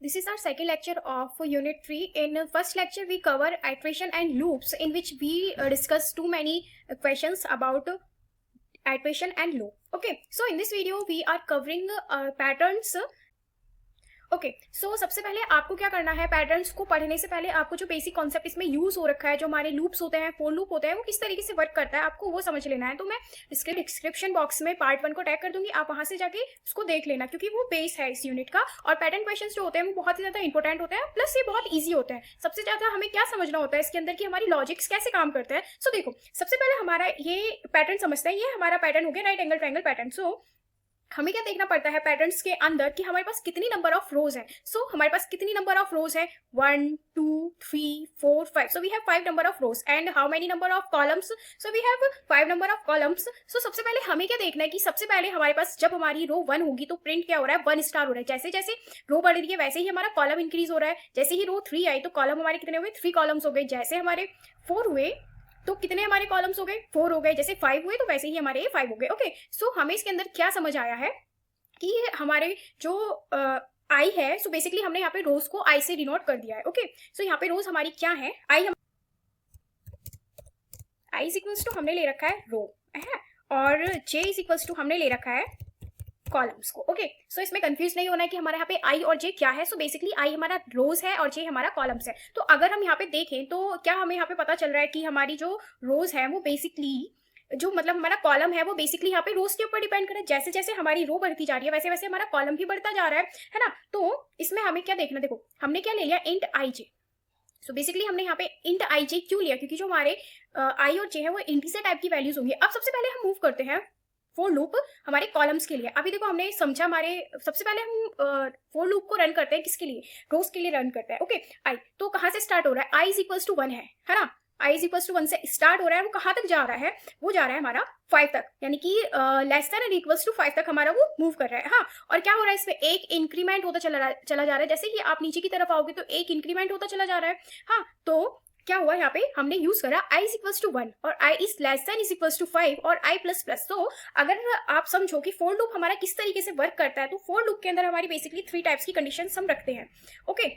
This is our second lecture of Unit 3. In first lecture, we cover iteration and loops, in which we discuss too many questions about iteration and loop. Okay, so in this video, we are covering patterns. Okay so सबसे पहले आपको क्या करना है, patterns को पढ़ने से पहले आपको जो बेसिक कॉन्सेप्ट इसमें यूज हो रखा है, जो हमारे लूप्स होते हैं, फोर लूप होते हैं, वो किस तरीके से वर्क करता है, आपको वो समझ लेना है। तो मैं इसके डिस्क्रिप्शन बॉक्स में पार्ट 1 को टैग कर दूंगी, आप वहां से जाके उसको देख लेना, क्योंकि वो बेस है इस यूनिट का। और पैटर्न क्वेश्चन जो होते हैं वो बहुत ही ज्यादा इंपॉर्टेंट होते हैं, प्लस ये बहुत ईजी होते हैं। सबसे ज्यादा हमें क्या समझना होता है इसके अंदर कि हमारी लॉजिक्स कैसे काम करते हैं। सो देखो, सबसे पहले हमारा ये पैटर्न समझते हैं, ये हमारा पैटर्न हो गया राइट एंगल ट्रायंगल पैटर्न। सो हमें क्या देखना पड़ता है पैटर्न्स के अंदर कि हमारे पास कितनी नंबर ऑफ रोज है। सो हमारे पास कितनी नंबर ऑफ रोज है, 1 2 3 4 5। So we have 5 number of rows and how many number of columns, so we have 5 number of columns. So सबसे पहले हमें क्या देखना है कि सबसे पहले हमारे पास जब हमारी रो 1 होगी तो प्रिंट क्या हो रहा है, 1 स्टार हो रहा है। जैसे जैसे रो बढ़ रही है वैसे ही हमारा कॉलम इंक्रीज हो रहा है। जैसे ही रो 3 आई तो कॉलम हमारे कितने हुए, 3 कॉलम्स हो गए। जैसे हमारे 4 हुए तो कितने हमारे कॉलम्स हो गए, 4 हो गए। जैसे 5 हुए तो वैसे ही हमारे 5 हो गए। ओके, सो हमें इसके अंदर क्या समझ आया है कि हमारे जो आई है, सो बेसिकली हमने यहाँ पे रोज को आई से डिनोट कर दिया है। ओके, सो यहाँ पे रोज हमारी क्या है, आई इज इक्वल्स टू हमने ले रखा है रो है, और जे इज इक्वल्स टू हमने ले रखा है कॉलम्स को। ओके, सो इसमें कंफ्यूज नहीं होना है कि हमारे यहाँ पे आई और जे क्या है। सो बेसिकली आई हमारा रोज है और जे हमारा कॉलम्स है। तो अगर हम यहाँ पे देखें तो क्या हमें यहाँ पे पता चल रहा है कि हमारी जो रोज है वो बेसिकली जो मतलब हमारा कॉलम है वो बेसिकली यहाँ पे रोज के ऊपर डिपेंड कर रहा है। जैसे जैसे हमारी रो बढ़ती जा रही है वैसे वैसे हमारा कॉलम भी बढ़ता जा रहा है ना। तो इसमें हमें क्या देखना, देखो हमने क्या ले लिया, इंट आई जे। सो बेसिकली हमने यहाँ पे इंट आई जे क्यों लिया, क्योंकि जो हमारे आई और जे है वो इंटीजर टाइप की वैल्यूज होंगी। अब सबसे पहले हम मूव करते हैं फोर लूप हमारे कॉलम्स के लिए। अभी देखो हमने समझा, हमारे सबसे पहले हम फोर लूप को रन करते हैं, किसके लिए, रोज के लिए रन करते हैं। ओके, आई तो कहाँ से स्टार्ट हो रहा है, आई इज इक्वल्स टू 1 है ना। आई इज इक्वल्स टू 1 से स्टार्ट हो रहा है, वो कहाँ तक जा रहा है, वो जा रहा है हमारा 5 तक, यानी कि less than and equals to 5 तक हमारा वो मूव कर रहा है। हाँ, और क्या हो रहा है इसमें, एक इंक्रीमेंट होता चला जा रहा है। जैसे कि आप नीचे की तरफ आओगे तो एक इंक्रीमेंट होता चला जा रहा है। हाँ, तो क्या हुआ यहाँ पे हमने यूज करा आई इज इक्वल्स टू 1 और i is less than is equals to 5 और आई प्लस प्लस। तो अगर आप समझो कि फोर लूप हमारा किस तरीके से वर्क करता है, तो फोर लूप के अंदर हमारी बेसिकली 3 टाइप्स की कंडीशन हम रखते हैं। ओके,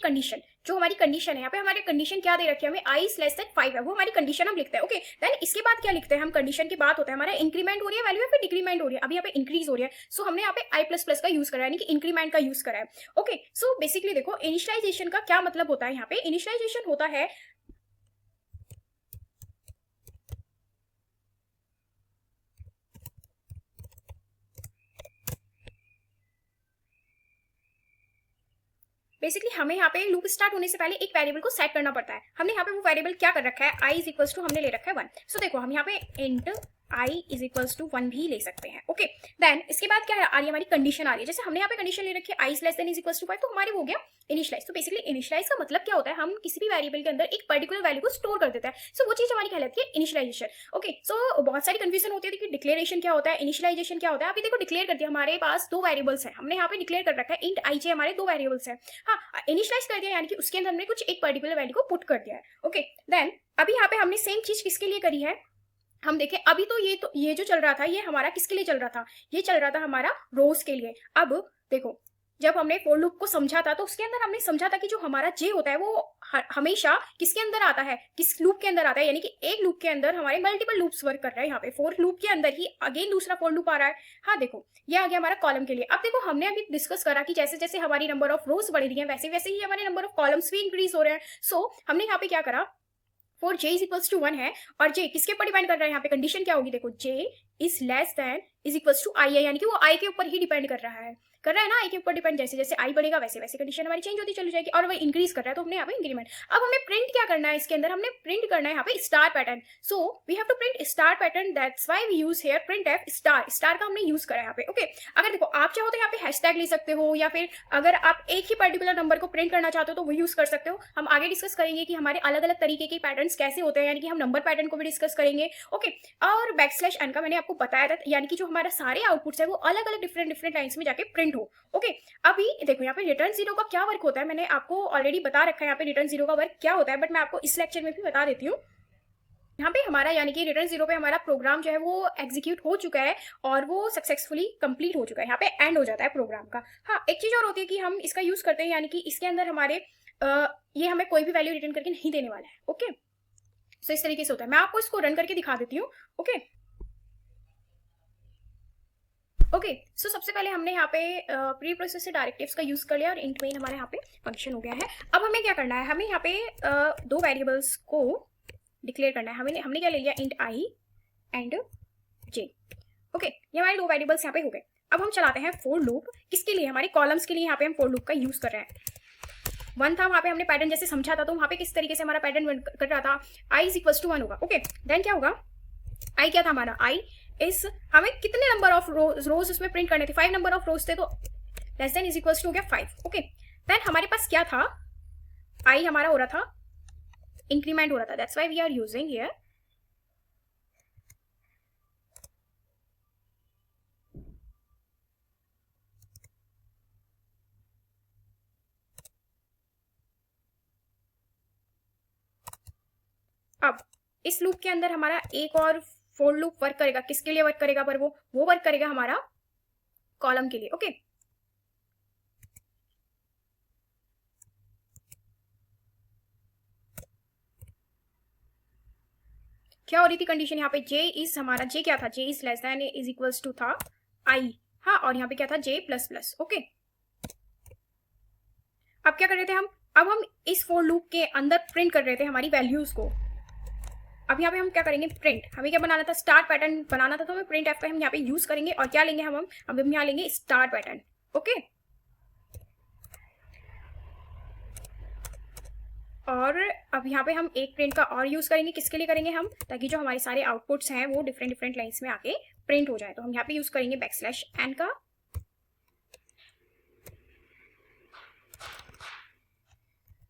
कंडीशन जो हमारी कंडीशन है, यहाँ पे हमारी कंडीशन क्या दे रखी है हमें, आई इज लेस देन 5 है, वो हमारी कंडीशन हम लिखते हैं। ओके, देन इसके बाद क्या लिखते हैं हम, कंडीशन की बात होता है हमारा इंक्रीमेंट हो रही है वैल्यू या फिर डिक्रीमेंट हो रही है। अभी यहाँ पे इंक्रीज हो रही है, सो हमने यहाँ पे आई प्लस प्लस का यूज करा है, यानी कि इंक्रीमेंट का यूज करा है। ओके, सो बेसिकली देखो इनिशियलाइजेशन का क्या मतलब होता है, यहाँ पे इनिशियलाइजेशन होता है बेसिकली हमें यहाँ पे लूप स्टार्ट होने से पहले एक वेरिएबल को सेट करना पड़ता है। हमने यहाँ पे वो वेरिएबल क्या कर रखा है, आई इज इक्वल्स टू हमने ले रखा है 1। सो देखो हम यहाँ पे int i is equals to 1 भी ले सकते हैं। ओके, देन इसके बाद क्या है, आ रही है हमारी कंडीशन आ रही है। जैसे हमने यहाँ पे कंडीशन ले रखी है i is less than is equals to 5, तो हमारी हो गया इनिशियलाइज। तो बेसिकली इनिशियलाइज का मतलब क्या होता है, हम किसी भी वेरिएबल के अंदर एक पर्टिकुलर वैल्यू को स्टोर कर देते हैं। सो वो चीज हमारी कहलाती है इनिशियलाइजेशन। ओके, सो बहुत सारी कंफ्यूजन होती है कि डिक्लेरेशन क्या होता है, इनिशियलाइजेशन क्या होता है। अभी देखो डिक्लेयर कर दिया, हमारे पास 2 वेरिएबल्स हैं, हमने यहाँ पे डिक्लेयर कर रखा है इंट आई जे, हमारे 2 वेरिएबल्स हैं। हाँ, इनिशियलाइज कर दिया यानी कि उसके अंदर हमने कुछ एक पर्टिकुलर वैल्यू को पुट कर दिया है। ओके, देन अभी यहाँ पे हमने सेम चीज किसके लिए करी है, हम देखें अभी तो ये जो चल रहा था ये हमारा किसके लिए चल रहा था, ये चल रहा था हमारा रोज के लिए। अब देखो जब हमने फोर लूप को समझा था तो उसके अंदर हमने समझा था कि जो हमारा जे होता है वो हमेशा किसके अंदर आता है, किस लूप के अंदर आता है, यानी कि एक लूप के अंदर हमारे मल्टीपल लूप्स वर्क कर रहे हैं। यहाँ पे फोर लूप के अंदर ही अगेन दूसरा फोर लूप आ रहा है। हाँ देखो ये आ गया हमारा कॉलम के लिए। अब देखो हमने अभी डिस्कस करा कि जैसे जैसे हमारी नंबर ऑफ रोज बढ़ रही है वैसे वैसे ही हमारे नंबर ऑफ कॉलम्स भी इंक्रीज हो रहे हैं। सो हमने यहाँ पे क्या करा, for j is equals to 1 है और जे किसके ऊपर डिपेंड कर रहा है, यहाँ पे कंडीशन क्या होगी, देखो j is less than is equals to i है, यानी कि वो आई के ऊपर ही डिपेंड कर रहा है ना, आई के ऊपर डिपेंड। जैसे जैसे आई बढ़ेगा वैसे वैसे कंडीशन हमारी चेंज होती चली जाएगी और वो इंक्रीज कर रहा है तो हमने यहाँ पे इंक्रीमेंट। अब हमें प्रिंट क्या करना है इसके अंदर, हमने प्रिंट करना है यहाँ पे star pattern. So we have to print star pattern, that's why we use here printf star. Star का हमने यूज करा है यहाँ पे। ओके, अगर देखो आप चाहो तो यहाँ पे हैशटैग ले सकते हो, या फिर अगर आप एक ही पर्टिकुलर नंबर को प्रिंट करना चाहते हो तो वो यूज कर सकते हो। हम आगे डिस्कस करेंगे कि हमारे अलग अलग तरीके के पैटर्न्स कैसे होते हैं, यानी कि हम नंबर पैटर्न को भी डिस्कस करेंगे। ओके, और बैकस्लैश एन का मैंने आपको बताया था, यानी कि जो हमारा सारे आउटपुट्स है वो अलग अलग डिफरेंट लाइंस में जाके प्रिंट हो। ओके, अभी देखो यहाँ पे रिटर्न जीरो का क्या वर्क होता है, मैंने आपको ऑलरेडी बता रखा है यहाँ पे रिटर्न जीरो का वर्क क्या होता है, बट मैं आपको इस लेक्चर में भी बता देती हूँ। यहाँ पे हमारा यानी कि रिटर्न 0 पे हमारा प्रोग्राम जो है वो एग्जीक्यूट हो चुका है और वो सक्सेसफुली कंप्लीट हो चुका है, यहाँ पे एंड हो जाता है प्रोग्राम का। हाँ, एक चीज़ और होती है कि हम इसका यूज़ करते हैं, यानी कि इसके अंदर हमारे ये हमें कोई भी वैल्यू रिटर्न करके नहीं देने वाला है। ओके, सो इस तरीके से होता है। मैं आपको इसको रन करके दिखा देती हूँ। ओके ओके, सो सबसे पहले हमने यहाँ पे प्री प्रोसेसर डायरेक्टिव्स का यूज़ कर लिया और इंट मेन हमारे यहाँ पे फंक्शन हो गया है। अब हमें क्या करना है, हमें यहाँ पे दो वेरिएबल्स को डिक्लेयर करना है। हमने क्या ले लिया, int I and J. Okay, ये हमारे दो वेरिएबल्स यहाँ पे हो गए। अब हम चलाते हैं फॉर लूप, किसके लिए, हमारे कॉलम्स के लिए यहाँ पे हम फॉर लूप का यूज़ कर रहे हैं। वन था वहाँ पे हमने पैटर्न जैसे समझा था, तो वहाँ पे किस तरीके से हमारा पैटर्न कर रहा था, आई इज इक्वल्स टू 1 होगा। ओके, देन क्या होगा, आई क्या था हमारा, आई इस हमें कितने नंबर ऑफ रोज उसमें प्रिंट करने थे, 5 नंबर ऑफ रोज थे, तो less than is equals to हो गया 5। ओके, देन हमारे पास क्या था, आई हमारा हो रहा था, इंक्रीमेंट हो रहा था, that's why we are using here अब इस लूप के अंदर हमारा एक और फॉर लूप वर्क करेगा, किसके लिए वर्क करेगा, पर वो वर्क करेगा हमारा कॉलम के लिए। ओके, क्या हो रही थी कंडीशन यहाँ पे, जे इज हमारा, जे क्या था, j is less than is equals to था आई। हाँ, और यहाँ पे क्या था, जे प्लस प्लस। ओके, अब क्या कर रहे थे हम, अब हम इस फॉर लूप के अंदर प्रिंट कर रहे थे हमारी वैल्यूज को। अब यहाँ पे हम क्या करेंगे, प्रिंट, हमें क्या बनाना था, स्टार्ट पैटर्न बनाना था, तो हमें प्रिंट एफ का हम यहाँ पे यूज करेंगे और क्या लेंगे हम यहाँ लेंगे स्टार्ट पैटर्न। ओके, और अब यहाँ पे हम एक प्रिंट का और यूज करेंगे, किसके लिए करेंगे हम, ताकि जो हमारे सारे आउटपुट्स हैं वो डिफरेंट डिफरेंट लाइन्स में आके प्रिंट हो जाए। तो हम यहाँ पे यूज करेंगे बैकस्लैश एन का।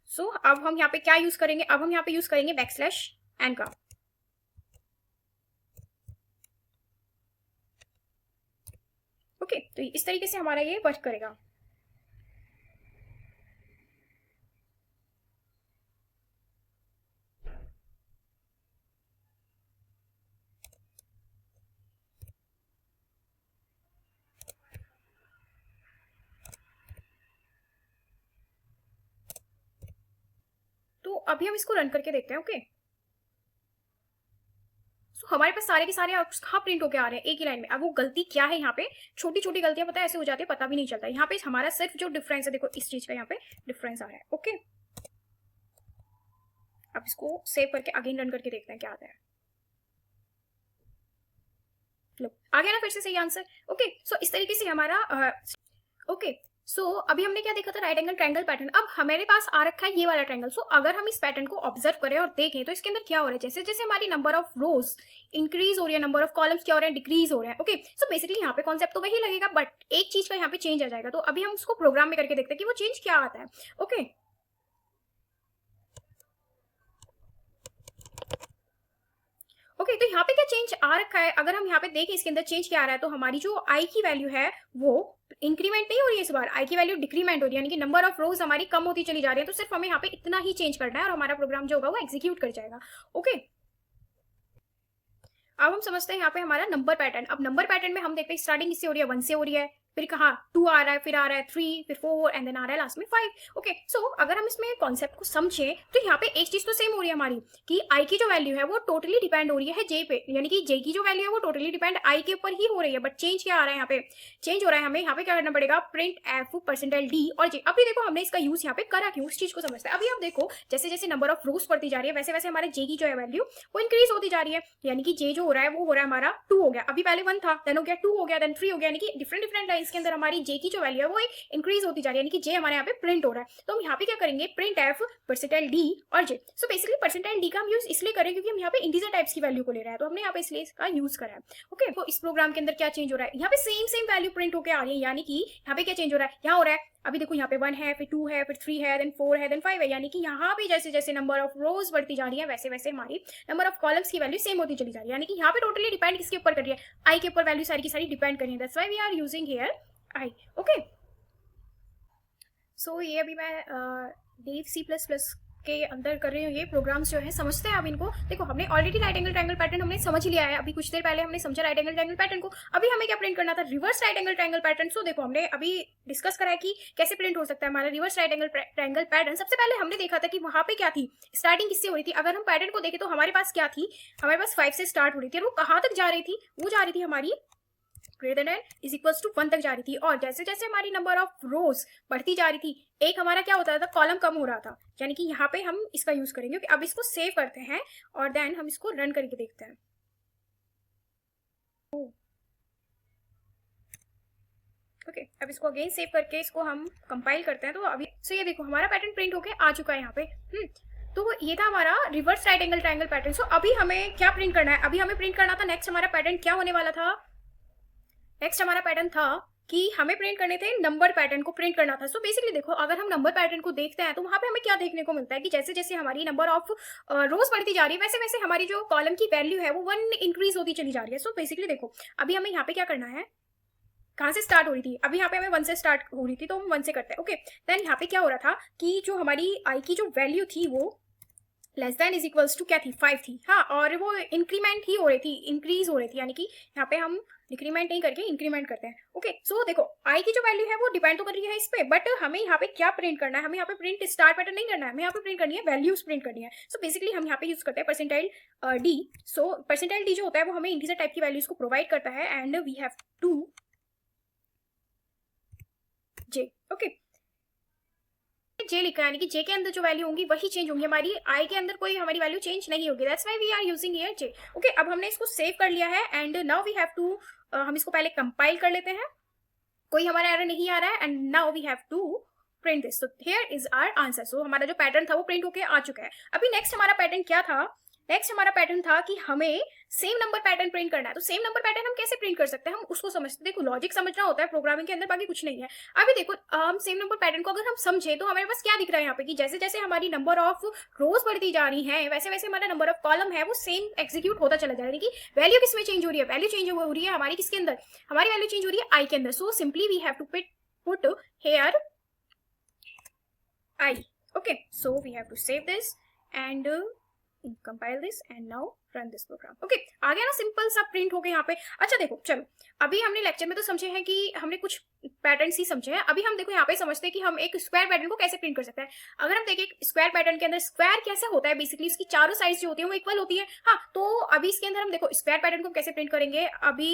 सो अब हम यहाँ पे क्या यूज करेंगे, अब हम यहाँ पे यूज करेंगे बैकस्लैश एन का। ओके, तो इस तरीके से हमारा ये वर्क करेगा। तो अभी हम इसको रन करके देखते हैं। ओके, सो हमारे पास सारे के सारे आउटपुट्स कहाँ प्रिंट होके आ रहे हैं, एक ही लाइन में। अब वो गलती क्या है, यहाँ पे छोटी छोटी गलतियां पता है ऐसे हो जाती है, पता भी नहीं चलता। यहाँ पे हमारा सिर्फ जो डिफरेंस है, देखो इस चीज का यहाँ पे डिफरेंस आ रहा है। ओके, अब इसको सेव करके अगेन रन करके देखते हैं क्या आता है। लो, आ गया ना फिर से सही आंसर। ओके, सो इस तरीके से हमारा ओके, सो अभी हमने क्या देखा था, राइट एंगल ट्रायंगल पैटर्न। अब हमारे पास आ रखा है ये वाला ट्रायंगल। सो अगर हम इस पैटर्न को ऑब्जर्व करें और देखें तो इसके अंदर क्या हो रहा है, जैसे जैसे हमारी नंबर ऑफ रोज इंक्रीज हो रही है, नंबर ऑफ कॉलम्स क्या हो रहे हैं, डिक्रीज हो रहे हैं। ओके, सो बेसिकली यहाँ पे कॉन्सेप्ट तो वही लगेगा, बट एक चीज का यहाँ पे चेंज आ जाएगा। तो अभी हम उसको प्रोग्राम में करके देखते हैं कि वो चेंज क्या आता है। ओके, ओके, तो यहाँ पे क्या चेंज आ रखा है, अगर हम यहाँ पे देखें इसके अंदर चेंज क्या आ रहा है, तो हमारी जो आई की वैल्यू है वो इंक्रीमेंट नहीं हो रही है, इस बार आई की वैल्यू डिक्रीमेंट हो रही है, यानी कि नंबर ऑफ रोज हमारी कम होती चली जा रही है। तो सिर्फ हमें यहाँ पे इतना ही चेंज करना है और हमारा प्रोग्राम जो होगा वो एग्जीक्यूट कर जाएगा। ओके, अब हम समझते हैं यहाँ पे हमारा नंबर पैटर्न। अब नंबर पैटर्न में हम देखते हैं स्टार्टिंग किससे हो रही है, 1 से हो रही है, फिर कहाँ 2 आ रहा है, फिर आ रहा है 3, फिर 4 एंड देन आ रहा है लास्ट में 5। ओके, सो अगर हम इसमें कॉन्सेप्ट को समझें तो यहाँ पे एक चीज तो सेम हो रही है हमारी, कि आई की जो वैल्यू है वो टोटली डिपेंड हो रही है जे पे, यानी कि जे की जो वैल्यू है वो टोटली डिपेंड आई के ऊपर ही हो रही है। बट चेंज क्या आ रहा है, यहाँ पे चेंज हो रहा है, हमें यहाँ पे क्या करना पड़ेगा, प्रिंट एफ परसेंटाइल डी और जे। अभी देखो हमने इसका यूज यहाँ पे करा क्यों, उस चीज को समझते हैं। अभी आप देखो जैसे जैसे नंबर ऑफ रोज बढ़ती जा रही है वैसे वैसे हमारे जे की जो है वैल्यू वो इंक्रीज होती जा रही है, यानी कि जे जो हो रहा है वो हो रहा है हमारा 2 हो गया। अभी पहले 1 था, देन हो गया 2 हो गया, देन 3 हो गया, यानी कि डिफरेंट डिफरेंट लाइन्स के अंदर हमारी जे की जो वैल्यू है वो इंक्रीज होती जा रही है, यानी कि जे हमारे यहाँ पे प्रिंट हो रहा है। तो हम यहाँ पे क्या करेंगे, प्रिंट एफ परसेंटाइल डी और जे। सो बेसिकली परसेंटाइल डी का हम यूज इसलिए करें क्योंकि हम यहाँ पे इंटीजर टाइप्स की वैल्यू को ले रहे हैं, तो हमने यहाँ पे इसलिए इसका यूज करा है। ओके, तो इस प्रोग्राम के अंदर क्या चेंज हो रहा है, यहाँ पे सेम सेम वैल्यू प्रिंट होकर आ रही है, यानी कि यहाँ पे क्या चेंज हो रहा है, यहाँ हो रहा है अभी देखो यहाँ पे 1 है, फिर 2 है, फिर 3 है, देन 4 है, देन 5 है, यानी कि यहाँ पे जैसे जैसे नंबर ऑफ रोज बढ़ती जा रही है वैसे वैसे हमारी नंबर ऑफ कॉलम्स की वैल्यू सेम होती चली जा रही है, यानी कि यहाँ पे टोटली डिपेंड किसके ऊपर कर रही है, आई के ऊपर वैल्यू सारी की सारी डिपेंड कर रही है। That's why we are using here i. Okay, so ये अभी मैं डेव C++ के अंदर कर रही हूँ ये प्रोग्राम्स जो है, समझते हैं आप इनको। देखो हमने already right angle triangle pattern हमने समझ लिया है, अभी कुछ देर पहले हमने समझा राइट एंगल ट्रायंगल पैटर्न को। अभी हमें क्या प्रिंट करना था, reverse right angle triangle pattern. So देखो हमने अभी डिस्कस करा है कि कैसे प्रिंट हो सकता है हमारा reverse right angle triangle pattern. सबसे पहले हमने देखा था कि वहां पे क्या थी, स्टार्टिंग किससे हो रही थी। अगर हम पैटर्न को देखें तो हमारे पास क्या थी, हमारे पास 5 से स्टार्ट हो रही थी और वो कहाँ तक जा रही थी, वो जा रही थी हमारी greater than is equals to 1 तक जा रही थी। और जैसे जैसे हमारी नंबर ऑफ रोज बढ़ती जा रही थी, एक हमारा क्या होता था, कॉलम कम हो रहा था। यानी कि यहाँ पे हम इसका यूज करेंगे। ओके, अब इसको सेव करते हैं और देन हम इसको रन करके देखते हैं। ओके, अब इसको अगेन सेव करके इसको हम कंपाइल करते हैं। तो अभी ये देखो हमारा पैटर्न प्रिंट होके आ चुका है यहाँ पे। तो ये था हमारा reverse right angle triangle pattern. So अभी हमें क्या प्रिंट करना है, अभी हमें प्रिंट करना था, नेक्स्ट हमारा पैटर्न क्या होने वाला था, नेक्स्ट हमारा पैटर्न था कि हमें प्रिंट करने थे नंबर पैटर्न को प्रिंट करना था। सो बेसिकली देखो अगर हम नंबर पैटर्न को देखते हैं तो वहां पे हमें क्या देखने को मिलता है कि जैसे जैसे हमारी नंबर ऑफ रोज बढ़ती जा रही है, वैसे वैसे हमारी जो कॉलम की वैल्यू है वो 1 इंक्रीज होती चली जा रही है। सो बेसिकली देखो अभी हमें यहाँ पे क्या करना है, कहाँ से स्टार्ट हो रही थी, अभी यहाँ पे हमें 1 से स्टार्ट हो रही थी तो हम 1 से करते हैं। ओके, देन यहाँ पे क्या हो रहा था कि जो हमारी आई की जो वैल्यू थी वो less than is equals to क्या थी, 5 थी। हाँ, और वो इंक्रीमेंट ही हो रही थी, इंक्रीज हो रही थी, यानी कि यहाँ पे हम डिक्रीमेंट नहीं करके इंक्रीमेंट करते हैं। ओके, सो देखो आई की जो वैल्यू है वो डिपेंड तो कर रही है इस पे, बट हमें यहाँ पे क्या प्रिंट करना है, हमें यहाँ पे प्रिंट स्टार पैटर्न नहीं करना है, हमें यहाँ पे प्रिंट करनी है वैल्यूज प्रिंट करनी है। सो बेसिकली हम यहाँ पे यूज करते हैं percentile d. So percentile d जो होता है वो हमें इंटीजर टाइप की वैल्यूज को प्रोवाइड करता है and we have to j. Okay, j लिखा है, यानी कि जे के अंदर जो वैल्यू होंगी वही चेंज होंगी, हमारी आई के अंदर कोई हमारी वैल्यू चेंज नहीं होगी। That's why we are using here j. Okay, अब हमने इसको सेव कर लिया है and now we have to, हम इसको पहले कंपाइल कर लेते हैं, कोई हमारा एरर नहीं आ रहा है and now we have to print this. So here is our answer. So हमारा जो पैटर्न था वो प्रिंट होके आ चुका है। अभी नेक्स्ट हमारा पैटर्न क्या था, नेक्स्ट हमारा पैटर्न था कि हमें सेम नंबर पैटर्न प्रिंट करना है। तो सेम नंबर पैटर्न हम कैसे प्रिंट कर सकते हैं, हम उसको समझते। देखो लॉजिक समझना होता है प्रोग्रामिंग के अंदर, बाकी कुछ नहीं है। अभी देखो हम सेम नंबर पैटर्न को अगर हम समझे तो हमारे पास क्या दिख रहा है यहाँ पे कि जैसे जैसे हमारी नंबर ऑफ रोज बढ़ती जा रही है वैसे वैसे हमारा नंबर ऑफ कॉलम है वो सेम एग्जीक्यूट होता चला जा रहा है। कि वैल्यू किसमें चेंज हो रही है, वैल्यू चेंज हो रही है हमारी किसके अंदर, हमारी वैल्यू चेंज हो रही है आई के अंदर। So simply we have to put here i. Okay, so we have to save this and compile this and now run this program। Okay, आ गया ना, सिंपल सा प्रिंट हो गया यहाँ पे। अच्छा देखो चलो, अभी हमने लेक्चर में तो समझे हैं कि हमने कुछ पैटर्न ही समझे हैं, अभी हम देखो यहाँ पे समझते हैं कि हम एक स्क्वायर पैटर्न को कैसे प्रिंट कर सकते हैं। अगर हम देखें स्क्वायर पैटर्न के अंदर स्क्वायर कैसे होता है, बेसिकली उसकी चारों साइड्स जो होती है वो इक्वल होती है। हाँ, तो अभी इसके अंदर हम देखो स्क्वायर पैटर्न को कैसे प्रिंट करेंगे। अभी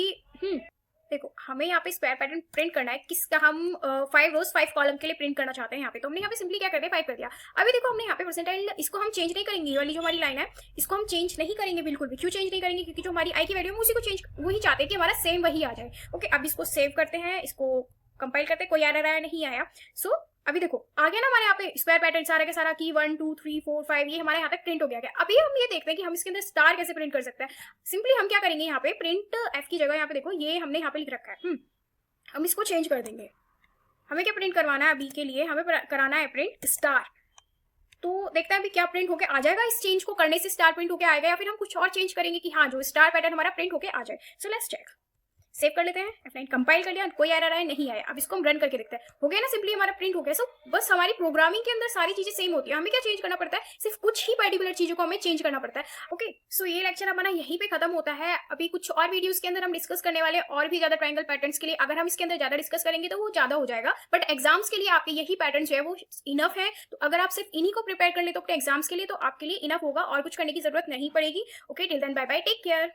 देखो हमें यहाँ पे स्क्वायर पैटर्न प्रिंट करना है, किसका, हम 5 रोज 5 कॉलम के लिए प्रिंट करना चाहते हैं यहाँ पे। तो हमने यहाँ पे सिंपली क्या करते हैं, 5 कर दिया। अभी देखो हमने यहाँ पे परसेंटाइल, इसको हम चेंज नहीं करेंगे, ये वाली जो हमारी लाइन है इसको हम चेंज नहीं करेंगे बिल्कुल भी। क्यों चेंज नहीं करेंगे, क्योंकि जो हमारी आई की वैल्यू है उसी को चेंज, वही चाहते हैं कि हमारा सेम वही आ जाए। ओके, अब इसको सेव करते हैं, इसको कंपाइल करते हैं, कोई एरर आया नहीं आया। सो अभी देखो आ गया ना हमारे यहाँ पे स्क्वायर पैटर्न सारा के सारा की 1 2 3 4 5 ये हमारे यहाँ तक प्रिंट हो गया। अभी हम ये देखते हैं कि हम इसके अंदर स्टार कैसे प्रिंट कर सकते हैं। सिंपली हम क्या करेंगे, यहाँ पे प्रिंट एफ की जगह यहाँ पे देखो ये हमने यहाँ पे लिख रखा है, हम इसको चेंज कर देंगे। हमें क्या प्रिंट करवाना है अभी के लिए, हमें कराना है प्रिंट स्टार। तो देखते हैं अभी क्या प्रिंट होके आ जाएगा, इस चेंज को करने से स्टार प्रिंट होके आएगा या फिर हम कुछ और चेंज करेंगे कि हाँ जो स्टार पैटर्न हमारा प्रिंट होके आ जाए। सो लेट्स चेक, सेव कर लेते हैं, F9 कंपाइल कर लिया, कोई एरर आया नहीं आया। अब इसको हम रन करके देखते हैं, हो गया ना, सिंपली हमारा प्रिंट हो गया। सो बस हमारी प्रोग्रामिंग के अंदर सारी चीजें सेम होती है, हमें क्या चेंज करना पड़ता है, सिर्फ कुछ ही पर्टिकुलर चीजों को हमें चेंज करना पड़ता है। ओके, सो ये लेक्चर हमारा यहीं पे खत्म होता है। अभी कुछ और वीडियोस के अंदर हम डिस्कस करने वाले और भी ज्यादा ट्रायंगल पैटर्न्स के लिए। अगर हम इसके अंदर ज्यादा डिस्कस करेंगे तो वो ज्यादा हो जाएगा, बट एग्जाम्स के लिए आपके यही पैटर्न जो है वो इनफ है। तो अगर आप सिर्फ इन्हीं को प्रिपेयर कर ले तो अपने एग्जाम्स के लिए, तो आपके लिए इनफ होगा और कुछ करने की जरूरत नहीं पड़ेगी। Okay, till then bye bye, take care.